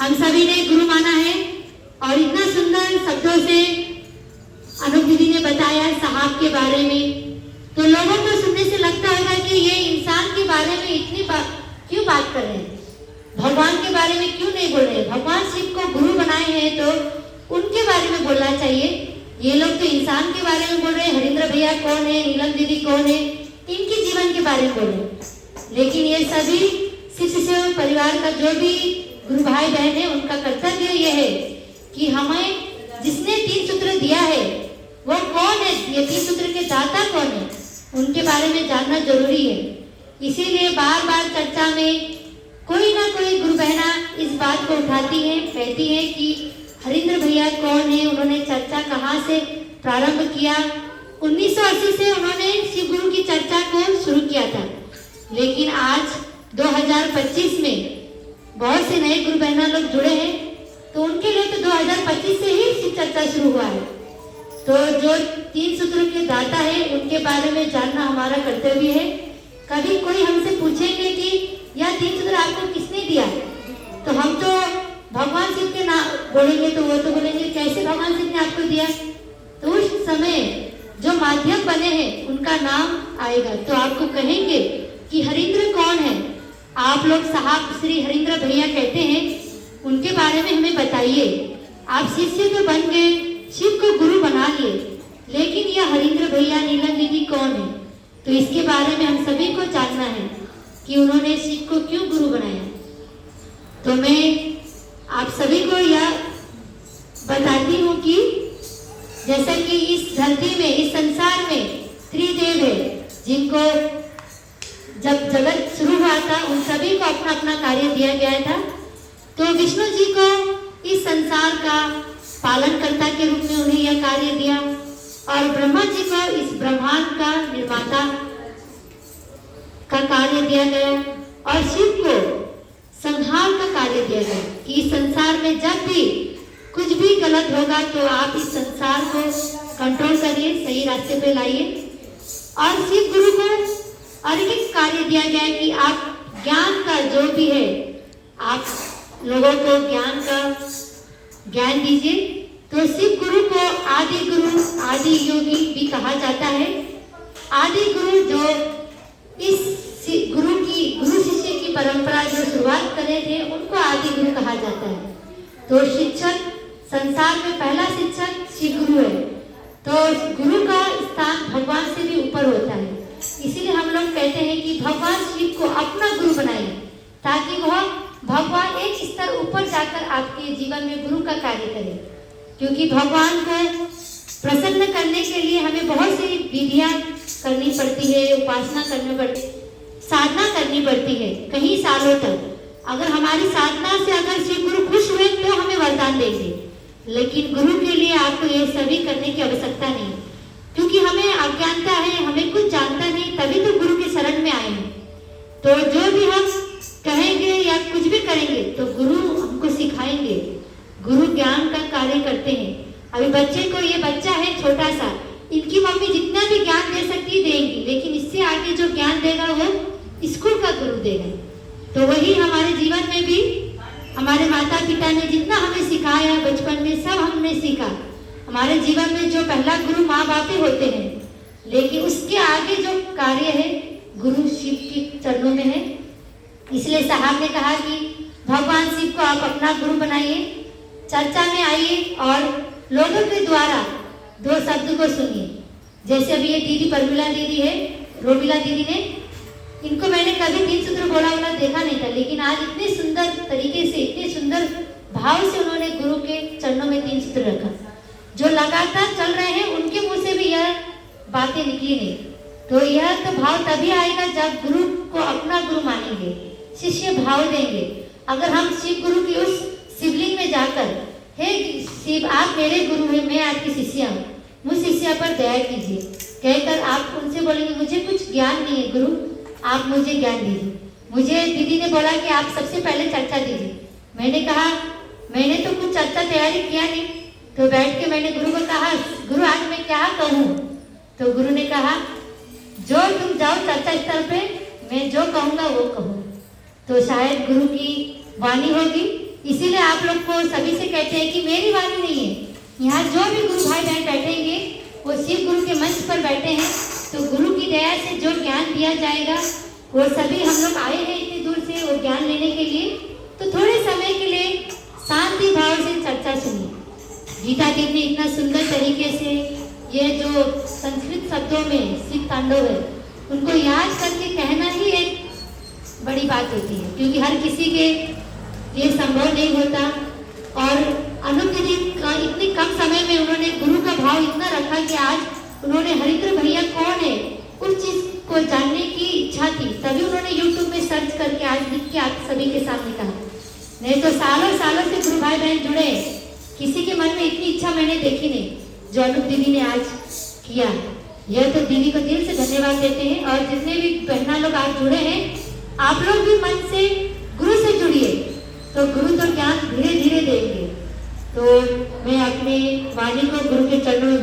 हम सभी ने गुरु माना है और इतना सुंदर शब्दों से अनूप दीदी ने बताया साहब के बारे में, तो लोगों को सुनने से लगता होगा कि ये इंसान के बारे में इतनी क्यों बात कर रहे हैं, भगवान के बारे में क्यों नहीं बोल रहे। भगवान शिव को गुरु बनाए हैं तो उनके बारे में बोलना चाहिए। ये लोग तो इंसान के बारे में बोल रहे हैं, हरिंद्र भैया कौन है, नीलम दीदी कौन है, इनके जीवन के बारे में बोल रहे हैं। लेकिन ये सभी शिष्य परिवार का जो भी गुरु भाई बहन है, उनका कर्तव्य ये है कि हमें जिसने 3 सूत्र दिया है वो कौन है, ये 3 सूत्र के दाता कौन है, उनके बारे में जानना जरूरी है। इसीलिए बार बार चर्चा में कोई ना कोई गुरु बहना इस बात को उठाती है, कहती है कि हरिंद्र भैया कौन है, उन्होंने चर्चा कहाँ से प्रारंभ किया। 1980 से उन्होंने शिव गुरु की चर्चा को शुरू किया था, लेकिन आज 2025 में बहुत से नए गुरु बहना लोग जुड़े हैं, तो उनके लिए तो 2025 से ही शिव चर्चा शुरू हुआ है। तो जो 3 सूत्रों के दाता है उनके बारे में जानना हमारा कर्तव्य है। कभी कोई हमसे पूछेंगे कि यह 3 सूत्र आपको किसने दिया, तो हम तो भगवान शिव के नाम बोलेंगे, तो वो तो बोलेंगे कैसे भगवान शिव ने आपको दिया। तो उस समय जो माध्यम बने हैं उनका नाम आएगा, तो आपको कहेंगे कि हरिंद्र कौन है। आप लोग साहब श्री हरिंद्र भैया कहते हैं, उनके बारे में हमें बताइए। आप शिष्य तो बन गए, शिव को गुरु बना लिए, लेकिन यह हरिंद्र भैया नीलम दीदी कौन है, तो इसके बारे में हम सभी को जानना है कि उन्होंने शिव को क्यों गुरु बनाया। तो मैं आप सभी को यह बताती हूँ कि जैसा कि इस धरती में, इस संसार में त्रिदेव है, जिनको जब जगत शुरू हुआ था उन सभी को अपना अपना कार्य दिया गया था। तो विष्णु जी को इस संसार का पालनकर्ता के रूप में उन्हें यह कार्य दिया, और ब्रह्मा जी को इस ब्रह्मांड का निर्माता का कार्य दिया गया, और शिव को संहार का कार्य दिया गया कि इस संसार में जब भी कुछ भी गलत होगा तो आप इस संसार को कंट्रोल करिए, सही रास्ते पे लाइए। और शिव गुरु को और एक कार्य दिया गया कि आप ज्ञान का जो भी है, आप लोगों को ज्ञान दीजिए। तो शिव गुरु को आदि गुरु, आदि योगी भी कहा जाता है। आदि गुरु जो इस गुरु शिष्य की परंपरा जो शुरुआत करे थे, उनको आदि गुरु कहा जाता है। तो शिक्षक, संसार में पहला शिक्षक शिव गुरु है, तो गुरु का स्थान भगवान से भी ऊपर होता है। इसीलिए हम लोग कहते हैं कि भगवान शिव को अपना गुरु बनाइए, ताकि वह भगवान एक स्तर ऊपर जाकर आपके जीवन में गुरु का कार्य करे। क्योंकि भगवान को प्रसन्न करने के लिए हमें बहुत सी विधियां करनी पड़ती है, उपासना करनी पड़ती, साधना करनी पड़ती है कई सालों तक। अगर हमारी साधना से अगर शिव गुरु खुश हुए तो हमें वरदान देंगे, लेकिन गुरु के लिए आपको ये सभी करने की आवश्यकता नहीं, क्योंकि हमें अज्ञानता है, हमें कुछ जानता नहीं, तभी तो गुरु के शरण में आए हैं। तो जो भी हम कहेंगे या कुछ भी करेंगे तो गुरु हमको सिखाएंगे। गुरु ज्ञान का कार्य करते हैं। अभी बच्चे को, ये बच्चा है छोटा सा, इनकी मम्मी जितना भी ज्ञान दे सकती देंगी, लेकिन इससे आगे जो ज्ञान देगा वो स्कूल का गुरु देगा। तो वही हमारे जीवन में भी हमारे माता पिता ने जितना हमें सिखाया बचपन में, सब हमने सीखा। हमारे जीवन में जो पहला गुरु माँ बाप ही होते हैं, लेकिन उसके आगे जो कार्य है गुरु शिव के चरणों में है। इसलिए साहब ने कहा कि भगवान शिव को आप अपना गुरु बनाइए, चर्चा में आइए और लोगों के द्वारा 2 शब्द को सुनिए। जैसे अभी ये दीदी परमिला दीदी है, रोमिला दीदी ने, इनको मैंने कभी 3 सूत्र बोला देखा नहीं था, लेकिन आज इतने सुंदर तरीके से, इतने सुंदर भाव से उन्होंने गुरु के चरणों में 3 सूत्र रखा। जो लगातार चल रहे हैं उनके मुंह से भी यह बातें निकली नहीं। तो यह तो भाव तभी आएगा जब गुरु को अपना गुरु मानेंगे, शिष्य भाव देंगे। अगर हम शिव गुरु की उस शिवलिंग में जाकर, हे शिव आप मेरे गुरु हैं, मैं आपकी शिष्या हूँ, मुझ शिष्या पर दया कीजिए कहकर आप उनसे बोलेंगे मुझे कुछ ज्ञान नहीं है गुरु, आप मुझे ज्ञान दीजिए। मुझे दीदी ने बोला कि आप सबसे पहले चर्चा दीजिए। मैंने कहा मैंने तो कुछ चर्चा तैयारी किया नहीं, तो बैठ के मैंने गुरु को कहा गुरु आज मैं क्या कहूँ। तो गुरु ने कहा जो तुम जाओ चर्चा स्थल पे, मैं जो कहूँगा वो कहूँ। तो शायद गुरु की वाणी होगी इसीलिए आप लोग को सभी से कहते हैं कि मेरी वाणी नहीं है, यहाँ जो भी गुरु भाई बहन बैठेंगे वो शिव गुरु के मंच पर बैठे हैं, तो गुरु की दया से जो ज्ञान दिया जाएगा वो सभी हम लोग आए हैं इतनी दूर से वो ज्ञान लेने के लिए, तो थोड़े समय के लिए शांति भाव से चर्चा सुनिए। गीता देव ने इतना सुंदर तरीके से ये जो संस्कृत शब्दों में शिव तांडव है उनको याद करके कहना ही एक बड़ी बात होती है, क्योंकि हर किसी के ये संभव नहीं होता। और अनूप दीदी इतने कम समय में उन्होंने गुरु का भाव इतना रखा कि आज उन्होंने हरिद्र भैया कौन है उस चीज को जानने की इच्छा थी, तभी उन्होंने YouTube में सर्च करके आज लिख के आप सभी के सामने कहा। नहीं तो सालों सालों से गुरु भाई बहन जुड़े, किसी के मन में इतनी इच्छा मैंने देखी नहीं जो अनूप दीदी ने आज किया। यह तो दीदी को दिल से धन्यवाद देते हैं। और जितने भी बहना लोग आज जुड़े हैं, आप लोग भी मन से गुरु से जुड़िए, तो गुरु तो ज्ञान धीरे धीरे देंगे। तो मैं अपनी वाणी को गुरु के चरणों में